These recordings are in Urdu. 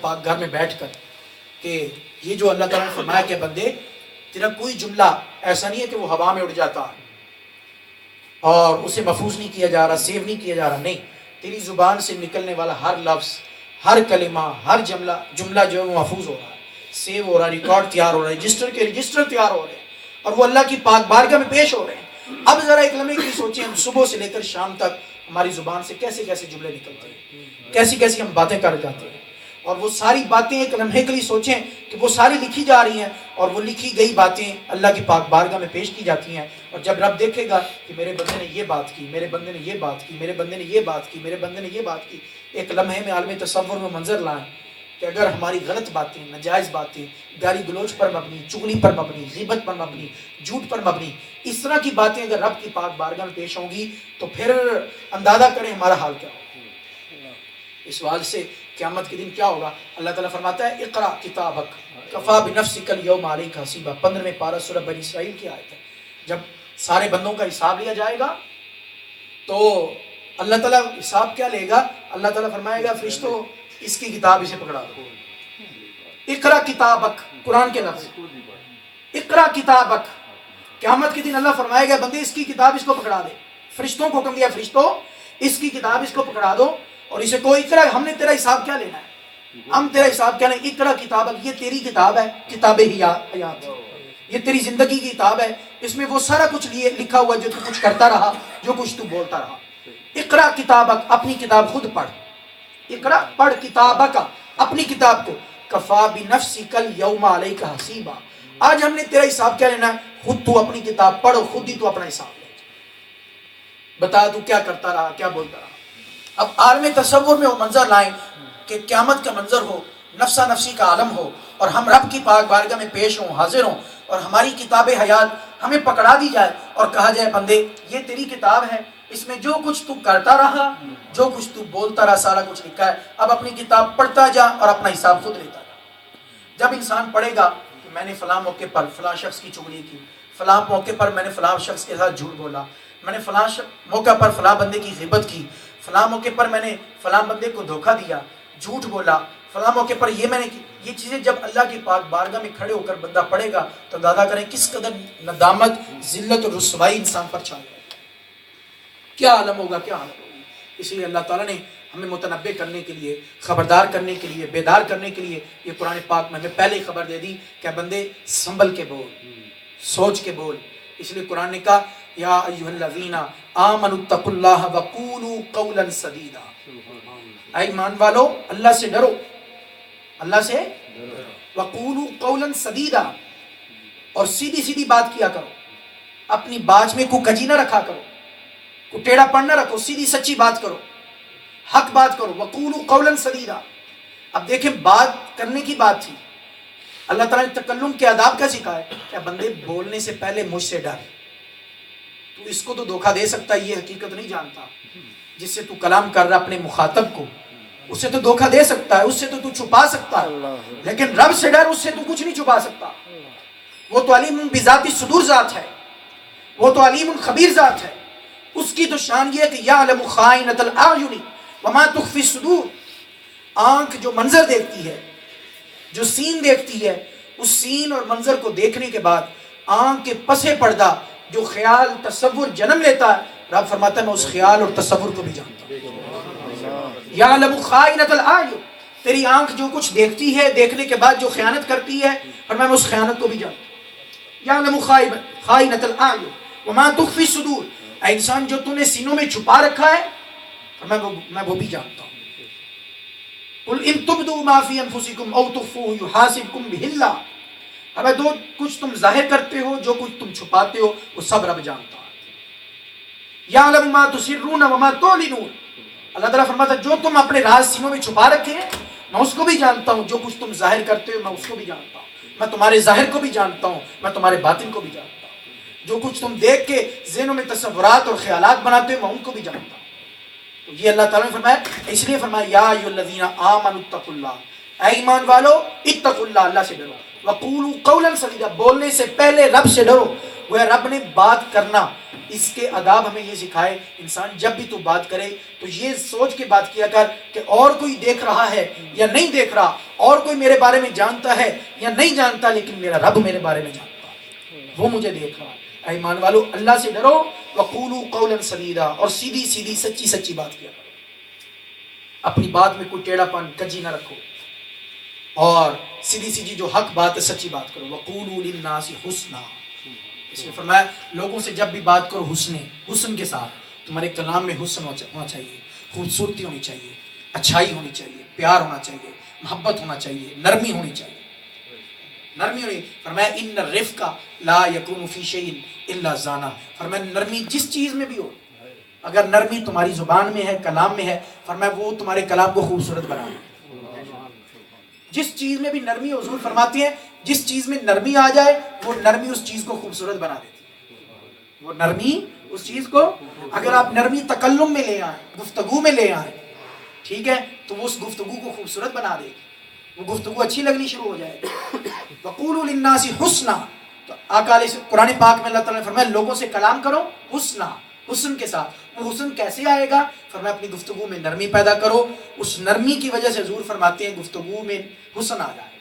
پاک گھر میں بیٹھ کر کہ یہ جو اللہ تعالیٰ نے فرمایا کہ بندے تیرا کوئی جملہ ایسا نہیں ہے کہ وہ ہوا میں اڑ جاتا ہے اور اسے محفوظ نہیں کیا جا رہا، سیو نہیں کیا جا رہا، نہیں، تیری زبان سے نکلنے والا ہر لفظ، ہر کلمہ، ہر جملہ جو ہے وہ محفوظ ہو رہا ہے، سیو ہو رہا ہے، ریکارڈ تیار ہو رہا ہے، رجسٹر تیار ہو رہے ہیں اور وہ اللہ کی پاک بارگاہ میں پیش ہو رہے ہیں۔ اب ذرا ایک لمحے کی سوچیں، ہم صبح سے لے کر شام تک ہماری زبان سے کیسے کیسے جملے نکلتے ہیں، کیسی کیسی ہم باتیں کر جاتے ہیں، اور وہ ساری باتیں ایک لمحے کے لیے سوچیں کہ وہ ساری لکھی جا رہی ہیں اور وہ لکھی گئی باتیں اللہ کی پاک بارگاہ میں پیش کی جاتی ہیں، اور جب رب دیکھے گا کہ میرے بندے نے یہ بات کی، میرے بندے نے یہ بات کی، میرے بندے نے یہ بات کی، میرے بندے نے یہ بات کی، ایک لمحے میں عالم تصور میں منظر لائیں کہ اگر ہماری غلط باتیں، ناجائز باتیں، گالی گلوچ پر مبنی، چغلی پر مبنی، غیبت پر مبنی، جھوٹ پر مبنی، اس طرح کی باتیں اگر رب کی پاک بارگاہ میں پیش ہوں گی تو پھر اندازہ کریں ہمارا حال کیا ہوگا۔ اس وجہ سے قیامت کے دن کیا ہوگا؟ اللہ تعالیٰ فرماتا ہے اقرا کتابک کفا بنفسک اليوم علیک حسیبا، 15ویں پارہ سورہ بنی اسرائیل کی آیت ہے۔ جب سارے بندوں کا حساب لیا جائے گا تو اللہ تعالیٰ حساب کیا لے گا؟ اللہ تعالیٰ فرمائے گا فرشتوں اس کی کتاب اسے پکڑا دو۔ اقرا کتابک، قرآن کے لفظ، اقرا کتابک، قیامت کے دن اللہ فرمائے گا بندے اس کی کتاب اس کو پکڑا دے، فرشتوں کو حکم دیا فرشتوں اس کی کتاب اس کو پکڑا دو اور اسے کوئی اقرا، ہم نے تیرا حساب کیا لینا ہے، ہم تیرا حساب کیا لیں، اقرا کتابک، یہ تیری کتاب ہے، کتاب حیات، یہ تیری زندگی کی کتاب ہے، اس میں وہ سارا کچھ لکھا ہوا جو تو کچھ کرتا رہا، جو کچھ تو بولتا رہا۔ اقرا کتابک، اپنی کتاب خود پڑھ، اقرا پڑھ کتابک، اپنی کتاب کو، کفا بنفسک اليوم علیک حسیبا، آج ہم نے تیرا حساب کیا لینا ہے، خود تو اپنی کتاب پڑھ، خود ہی تو اپنا حساب لے، بتا تو کیا کرتا رہا، کیا بولتا رہا۔ اب عالم تصور میں وہ منظر لائیں کہ قیامت کا منظر ہو، نفسا نفسی کا عالم ہو اور ہم رب کی پاک بارگاہ میں پیش ہوں، حاضر ہوں، اور ہماری کتاب حیات ہمیں پکڑا دی جائے اور کہا جائے بندے یہ تیری کتاب ہے، اس میں جو کچھ تو کرتا رہا، جو کچھ تو بولتا رہا، سارا کچھ لکھا ہے، اب اپنی کتاب پڑھتا جا اور اپنا حساب خود لیتا جا۔ جب انسان پڑھے گا کہ میں نے فلاں موقع پر فلاں شخص کی چغلی کی، فلاں موقع پر میں نے فلاں شخص کے ساتھ جھوٹ بولا، میں نے فلاں موقع پر فلاں بندے کی غیبت کی، فلاں موقع پر میں نے فلاں بندے کو دھوکہ دیا، جھوٹ بولا، فلاں موقع پر یہ میں نے کی، یہ چیزیں جب اللہ کی پاک بارگاہ میں کھڑے ہو کر بندہ پڑھے گا تو اندازہ کریں کس قدر ندامت، ذلت اور رسوائی انسان پر چھا جائے گا، کیا عالم ہوگا، کیا حالت ہوگی۔ اس لیے اللہ تعالیٰ نے ہمیں متنبع کرنے کے لیے، خبردار کرنے کے لیے، بیدار کرنے کے لیے یہ قرآن پاک میں ہمیں پہلے ہی خبر دے دی کہ بندے سنبھل کے بول، سوچ کے بول۔ اس لیے قرآن نے کہا یا ایھا الذین آمنوا اتقوا اللہ وقولوا قولا سدیدا، اے ایمان والو اللہ سے ڈرو، اللہ سے وقولوا قولا سدیدا، اور سیدھی سیدھی بات کیا کرو، اپنی باج میں کوئی کجی نہ رکھا کرو، کوئی ٹیڑھا پن نہ رکھو، سیدھی سچی بات کرو، حق بات کرو، وقولوا قولا سدیدا۔ اب دیکھیں بات کرنے کی بات تھی، اللہ تعالیٰ نے تکلم کے آداب کا سکھایا کہ بندے بولنے سے پہلے مجھ سے ڈر، تو اس کو تو دھوکہ دے سکتا ہے، یہ حقیقت نہیں جانتا، جس سے تو کلام کر رہا اپنے مخاطب کو، اس سے تو دھوکہ دے سکتا ہے، اس سے تو چھپا سکتا ہے، لیکن رب سے ڈر، اس سے تو کچھ نہیں چھپا سکتا، وہ تو علیم بذات الصدور ذات ہے، وہ تو علیم خبیر ذات ہے، اس کی تو شان یہ ہے کہ یعلم خائنۃ الاعین وما تخفی الصدور، آنکھ جو منظر دیکھتی ہے، جو سین دیکھتی ہے، اس سین اور منظر کو دیکھنے کے بعد آنکھ کے پسے پردہ جو خیال تصور جنم لیتا ہے، رب فرماتا ہے میں اس خیال اور تصور کو بھی جانتا ہوں۔ یعلم خائنۃ الاعین، تیری آنکھ جو کچھ دیکھتی ہے، دیکھنے کے بعد جو خیانت کرتی ہے، فرمایا میں اس خیانت کو بھی جانتا ہوں۔ یعلم خائنۃ الاعین وما تخفی الصدور، اے انسان جو تو نے سینوں میں چھپا رکھا ہے، میں وہ بھی جانتا ہوں۔ قل ان تبدوا ما فی انفسکم او تخفوہ یحاسبکم بہ اللہ، ہمیں دو کچھ تم ظاہر کرتے ہو، جو کچھ تم چھپاتے ہو وہ سب رب جانتا ہے۔ یعلم ما تسرون وما تعلنون، اللہ تعالیٰ فرماتا ہے جو تم اپنے راز سینوں میں چھپا رکھے ہیں میں اس کو بھی جانتا ہوں، جو کچھ تم ظاہر کرتے ہو میں اس کو بھی جانتا ہوں، میں تمہارے ظاہر کو بھی جانتا ہوں، میں تمہارے باطن کو بھی جانتا ہوں، جو کچھ تم دیکھ کے ذہنوں میں تصورات اور خیالات بناتے ہو میں ان کو بھی جانتا ہوں۔ تو یہ اللہ تعالیٰ نے فرمایا، اس لیے فرمایا یا ایھا الذین آمنوا اتقوا اللہ، اے ایمان والو اتقوا اللہ، اللہ سے ڈرو، وقولوا قولا سدیدا، بولنے سے پہلے رب سے ڈرو، وہ رب نے بات کرنا، اس کے آداب ہمیں یہ سکھائے، انسان جب بھی تو بات کرے تو یہ سوچ کے بات کیا کر کہ اور کوئی دیکھ رہا ہے یا نہیں دیکھ رہا، اور کوئی میرے بارے میں جانتا ہے یا نہیں جانتا، لیکن میرا رب میرے بارے میں جانتا ہے، وہ مجھے دیکھ رہا ہے۔ اے ایمان والو، اللہ سے ڈرو، وقولوا قولا سدیدا، اور سیدھی سیدھی سچی سچی بات کیا کرو، اپنی بات میں کوئی ٹیڑھا پن کجی نہ رکھو، اور سیدھی سیدھی جو حق بات ہے سچی بات کرو۔ وقولوا للناس حسنا، اس میں فرمایا لوگوں سے جب بھی بات کرو حسن کے ساتھ، تمہارے کلام میں حسن ہونا چاہیے، خوبصورتی ہونی چاہیے، اچھائی ہونی چاہیے، پیار ہونا چاہیے، محبت ہونا چاہیے، نرمی ہونی چاہیے، نرمی ہونی۔ فرمایا ان الرفق لا یکون فی شیء الا زانہ، فرمایا نرمی جس چیز میں بھی ہو، اگر نرمی تمہاری زبان میں ہے، کلام میں ہے، فرمایا وہ تمہارے کلام کو خوبصورت بنا دے۔ جس چیز میں بھی نرمی، حضور فرماتے ہیں جس چیز میں نرمی آ جائے وہ نرمی اس چیز کو خوبصورت بنا دیتی ہے، وہ نرمی اس چیز کو، اگر آپ نرمی تکلم میں لے آئیں، گفتگو میں لے آئیں، ٹھیک ہے، تو وہ اس گفتگو کو خوبصورت بنا دے گی، وہ گفتگو اچھی لگنی شروع ہو جائے گی۔ وقولوا للناس حسنا، تو آقا علیہ قرآن پاک میں اللہ تعالیٰ نے فرمایا لوگوں سے کلام کرو حسنا، حسن کے ساتھ۔ وہ حسن کیسے آئے گا؟ فرمایا اپنی گفتگو میں نرمی پیدا کرو، اس نرمی کی وجہ سے حضور فرماتے ہیں گفتگو میں حسن آ جائے۔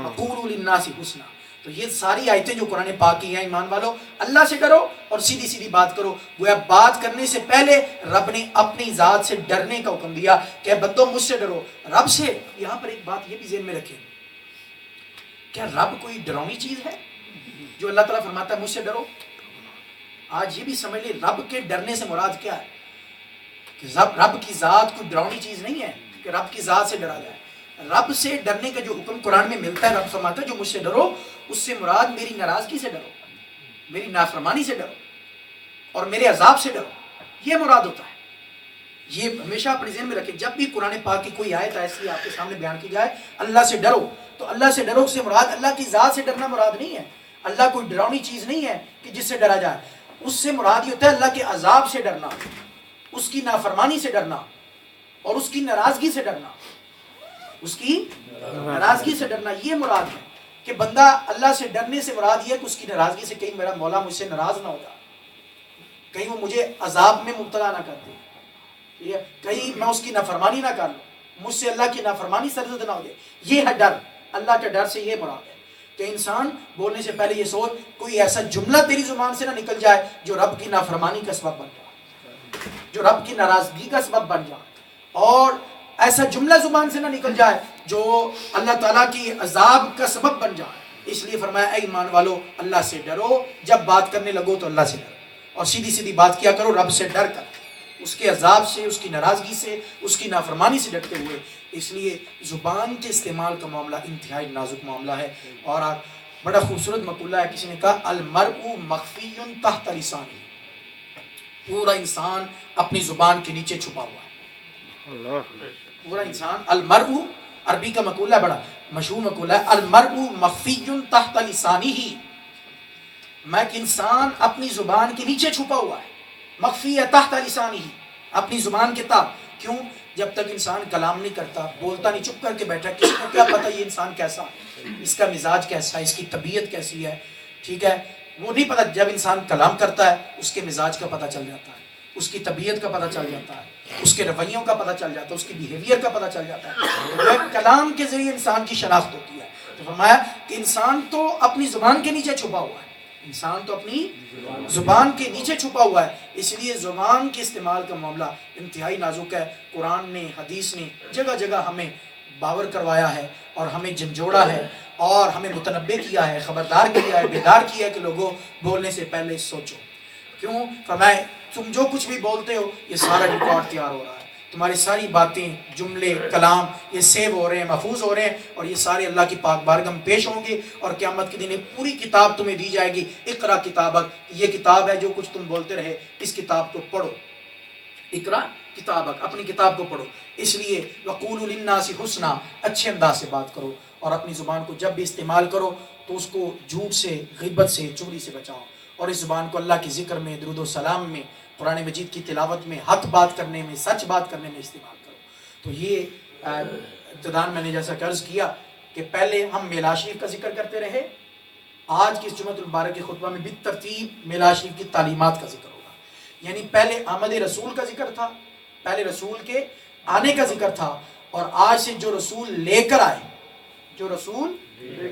وقولوا للناس حسنا، تو یہ ساری آیتیں جو قرآن پاک کی ہیں، ایمان والو اللہ سے ڈرو اور سیدھی سیدھی بات کرو۔ گویا بات کرنے سے پہلے رب نے اپنی ذات سے ڈرنے کا حکم دیا کہ بندو مجھ سے ڈرو، رب سے۔ یہاں پر ایک بات یہ بھی ذہن میں رکھیں، کیا رب کوئی ڈراؤنی چیز ہے جو اللہ تعالیٰ فرماتا ہے مجھ سے ڈرو؟ آج یہ بھی سمجھ لیں رب کے ڈرنے سے مراد کیا ہے، کہ رب کی ذات کوئی ڈراؤنی چیز نہیں ہے کہ رب کی ذات سے ڈرا جائے۔ رب سے ڈرنے کا جو حکم قرآن میں ملتا ہے، رب فرماتا ہے جو مجھ سے ڈرو، اس سے مراد میری ناراضگی سے ڈرو، میری نافرمانی سے ڈرو، اور میرے عذاب سے ڈرو، یہ مراد ہوتا ہے۔ یہ ہمیشہ اپنے ذہن میں رکھیں، جب بھی قرآن پاک کی کوئی آیت ایسی آپ کے سامنے بیان کی جائے اللہ سے ڈرو، تو اللہ سے ڈرو سے مراد اللہ کی ذات سے ڈرنا مراد نہیں ہے، اللہ کوئی ڈراؤنی چیز نہیں ہے کہ جس سے ڈرا جائے، اس سے مراد یہ ہوتا ہے اللہ کے عذاب سے ڈرنا، اس کی نافرمانی سے ڈرنا، اور اس کی ناراضگی سے ڈرنا، اس کی ناراضگی سے ڈرنا، یہ مراد ہے کہ بندہ اللہ سے ڈرنے سے مراد یہ ہے کہ اس کی ناراضگی سے، کہیں میرا مولا مجھ سے ناراض نہ ہو جائے، کہیں وہ مجھے عذاب میں مبتلا نہ کر دے، کہیں میں اس کی نافرمانی نہ کر لوں، مجھ سے اللہ کی نافرمانی سرزد نہ ہو جائے، یہ ہے ڈر، اللہ کے ڈر سے یہ مراد ہے کہ انسان بولنے سے پہلے یہ سوچ کوئی ایسا جملہ تیری زبان سے نہ نکل جائے جو رب کی نافرمانی کا سبب بن جائے، جو رب کی ناراضگی کا سبب بن جائے، اور ایسا جملہ زبان سے نہ نکل جائے جو اللہ تعالیٰ کی عذاب کا سبب بن جائے۔ اس لیے فرمایا اے ایمان والو اللہ سے ڈرو، جب بات کرنے لگو تو اللہ سے ڈرو، اور سیدھی سیدھی بات کیا کرو رب سے ڈر کر، اس کے عذاب سے، اس کی ناراضگی سے، اس کی نافرمانی سے ڈرتے ہوئے۔ اس لیے زبان کے استعمال کا معاملہ انتہائی نازک معاملہ ہے، اور بڑا خوبصورت مقولہ ہے، کسی نے کہا المرء مخفی تحت لسانہ، پورا انسان اپنی زبان کے نیچے چھپا ہوا ہے، پورا انسان۔ المرء عربی کا مقولہ بڑا مشہور مقولہ ہے، المرء مخفی تحت لسانہ، میں ایک انسان اپنی زبان کے نیچے چھپا ہوا ہے، مخفی تحت لسانہ، اپنی زبان کے تحت۔ کیوں؟ جب تک انسان کلام نہیں کرتا، بولتا نہیں، چپ کر کے بیٹھا، کسی کو کیا پتہ یہ انسان کیسا ہے، اس کا مزاج کیسا ہے، اس کی طبیعت کیسی ہے، ٹھیک ہے، وہ نہیں پتہ۔ جب انسان کلام کرتا ہے اس کے مزاج کا پتہ چل جاتا ہے، اس کی طبیعت کا پتہ چل جاتا ہے، اس کے رویوں کا پتہ چل جاتا ہے، اس کی بیہیویئر کا پتہ چل جاتا ہے، کلام کے ذریعے انسان کی شناخت ہوتی ہے۔ تو فرمایا کہ انسان تو اپنی زبان کے نیچے چھپا ہوا ہے، انسان تو اپنی زبان کے نیچے چھپا ہوا ہے، اس لیے زبان کے استعمال کا معاملہ انتہائی نازک ہے۔ قرآن نے، حدیث نے جگہ جگہ ہمیں باور کروایا ہے، اور ہمیں جھنجھوڑا ہے، اور ہمیں متنبہ کیا ہے، خبردار کیا ہے، بیدار کیا ہے کہ لوگوں بولنے سے پہلے سوچو۔ کیوں؟ فرمایا تم جو کچھ بھی بولتے ہو یہ سارا ریکارڈ تیار ہو رہا ہے، تمہاری ساری باتیں، جملے، کلام یہ سیو ہو رہے ہیں، محفوظ ہو رہے ہیں، اور یہ سارے اللہ کی پاک بارگاہ میں پیش ہوں گے، اور قیامت کے دن ایک پوری کتاب تمہیں دی جائے گی، اقرا کتابک، یہ کتاب ہے جو کچھ تم بولتے رہے، اس کتاب کو پڑھو، اقرا کتابک، اپنی کتاب کو پڑھو۔ اس لیے وقولوا للناس حسنا، اچھے انداز سے بات کرو، اور اپنی زبان کو جب بھی استعمال کرو تو اس کو جھوٹ سے، غیبت سے، چغلی سے بچاؤ، اور اس زبان کو اللہ کے ذکر میں، درود و سلام میں، قرآن مجید کی تلاوت میں، حق بات کرنے میں، سچ بات کرنے میں استعمال کرو۔ تو یہ ابتداءً میں نے جیسا کہ عرض کیا کہ پہلے ہم میلاد شریف کا ذکر کرتے رہے، آج کی اس جمعۃ المبارک کے خطبہ میں بالترتیب میلاد شریف کی تعلیمات کا ذکر ہوگا. یعنی پہلے آمد رسول کا ذکر تھا، پہلے رسول کے آنے کا ذکر تھا، اور آج سے جو رسول لے کر آئے، جو رسول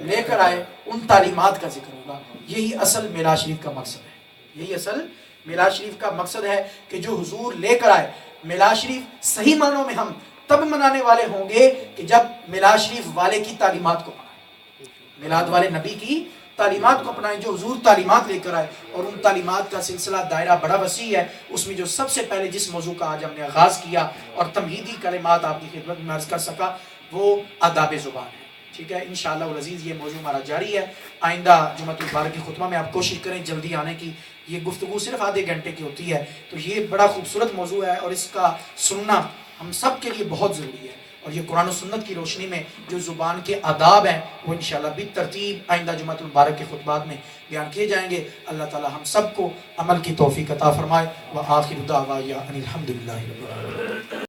لے کر آئے ان تعلیمات کا ذکر ہوگا. یہی اصل میلاد شریف کا مقصد ہے، یہی اصل میلاد شریف کا مقصد ہے کہ جو حضور لے کر آئے. میلاد شریف صحیح معنوں میں ہم تب منانے والے ہوں گے کہ جب میلاد شریف والے کی تعلیمات کو اپنائیں، میلاد والے نبی کی تعلیمات کو اپنائیں، جو حضور تعلیمات لے کر آئے. اور ان تعلیمات کا سلسلہ دائرہ بڑا وسیع ہے. اس میں جو سب سے پہلے جس موضوع کا آج ہم نے آغاز کیا اور تمہیدی کلمات آپ کی خدمت میں عرض کر سکا، وہ آداب زبان ہے. ٹھیک ہے، انشاءاللہ العزیز یہ موضوع ہمارا جاری ہے. آئندہ جمعۃ المبارک کے خطبہ میں آپ کوشش کریں جلدی آنے کی. یہ گفتگو صرف آدھے گھنٹے کی ہوتی ہے، تو یہ بڑا خوبصورت موضوع ہے اور اس کا سننا ہم سب کے لیے بہت ضروری ہے. اور یہ قرآن و سنت کی روشنی میں جو زبان کے آداب ہیں وہ انشاءاللہ بالترتیب آئندہ جمعۃ المبارک کے خطبات میں بیان کیے جائیں گے. اللہ تعالی ہم سب کو عمل کی توفیق عطا فرمائے. وآخر دعوانا ان الحمد للہ رب العالمین.